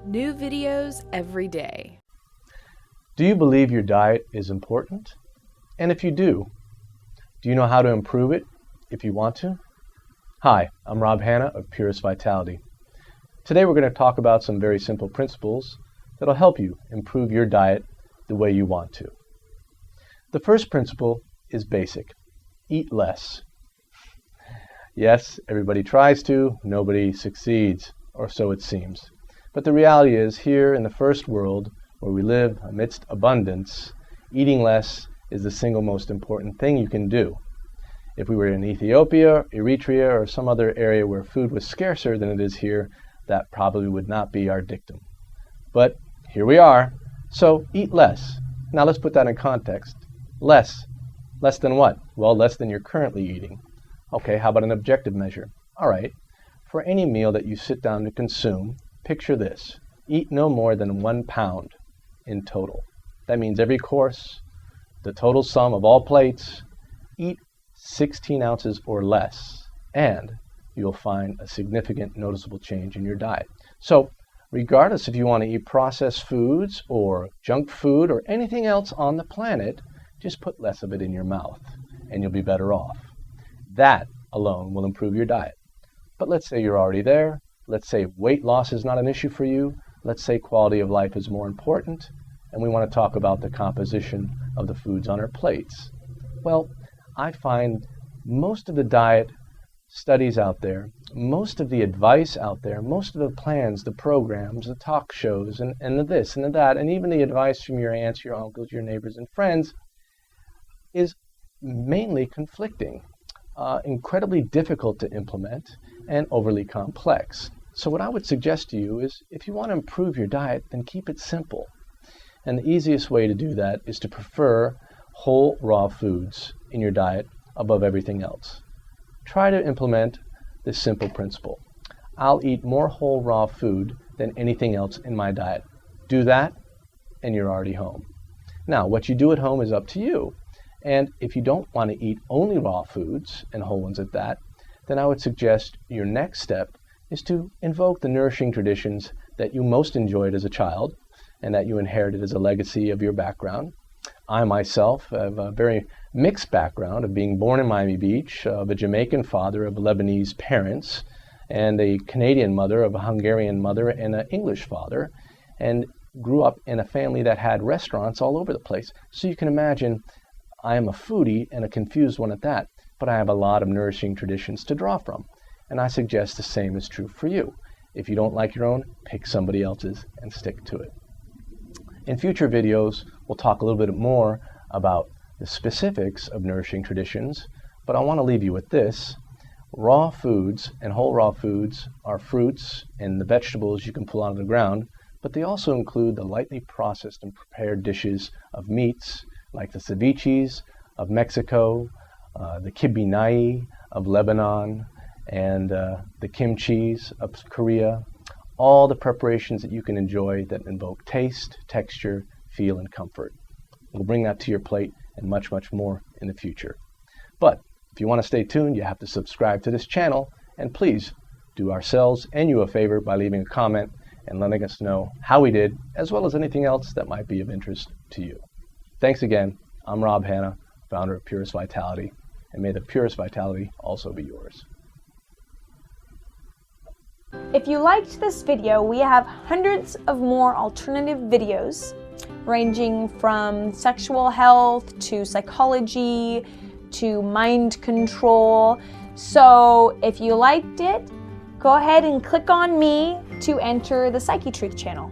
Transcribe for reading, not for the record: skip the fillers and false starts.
New videos every day. Do you believe your diet is important? And if you do you know how to improve it if you want to? Hi, I'm Rob Hanna of Purest Vitality. Today we're going to talk about some very simple principles that'll help you improve your diet the way you want to. The first principle is basic. Eat less. Yes, everybody tries to, nobody succeeds, or so it seems. But the reality is, here in the first world, where we live amidst abundance, eating less is the single most important thing you can do. If we were in Ethiopia, Eritrea, or some other area where food was scarcer than it is here, that probably would not be our dictum. But here we are, so eat less. Now let's put that in context. Less. Less than what? Well, less than you're currently eating. Okay, how about an objective measure? All right, for any meal that you sit down to consume, picture this. Eat no more than 1 pound in total. That means every course, the total sum of all plates, eat 16 ounces or less, and you'll find a significant noticeable change in your diet. So, regardless if you want to eat processed foods or junk food or anything else on the planet, just put less of it in your mouth, and you'll be better off. That alone will improve your diet. But let's say you're already there. Let's say weight loss is not an issue for you. Let's say quality of life is more important, and we want to talk about the composition of the foods on our plates. Well, I find most of the diet studies out there, most of the advice out there, most of the plans, the programs, the talk shows, and the this and the that, and even the advice from your aunts, your uncles, your neighbors, and friends is mainly conflicting, incredibly difficult to implement, and overly complex. So what I would suggest to you is, if you want to improve your diet, then keep it simple. And the easiest way to do that is to prefer whole raw foods in your diet above everything else. Try to implement this simple principle. I'll eat more whole raw food than anything else in my diet. Do that, and you're already home. Now, what you do at home is up to you. And if you don't want to eat only raw foods, and whole ones at that, then I would suggest your next step is to invoke the nourishing traditions that you most enjoyed as a child and that you inherited as a legacy of your background. I myself have a very mixed background of being born in Miami Beach, of a Jamaican father of Lebanese parents, and a Canadian mother of a Hungarian mother and an English father, and grew up in a family that had restaurants all over the place. So you can imagine I am a foodie and a confused one at that, but I have a lot of nourishing traditions to draw from. And I suggest the same is true for you. If you don't like your own, pick somebody else's and stick to it. In future videos, we'll talk a little bit more about the specifics of nourishing traditions, but I want to leave you with this. Raw foods and whole raw foods are fruits and the vegetables you can pull out of the ground, but they also include the lightly processed and prepared dishes of meats, like the ceviches of Mexico, the kibinai of Lebanon, and the kimchis of Korea, all the preparations that you can enjoy that invoke taste, texture, feel, and comfort. We'll bring that to your plate and much, much more in the future. But if you want to stay tuned, you have to subscribe to this channel, and please do ourselves and you a favor by leaving a comment and letting us know how we did, as well as anything else that might be of interest to you. Thanks again. I'm Rob Hanna, founder of Purest Vitality, and may the purest vitality also be yours. If you liked this video, we have hundreds of more alternative videos ranging from sexual health to psychology to mind control. So if you liked it, go ahead and click on me to enter the Psychetruth channel.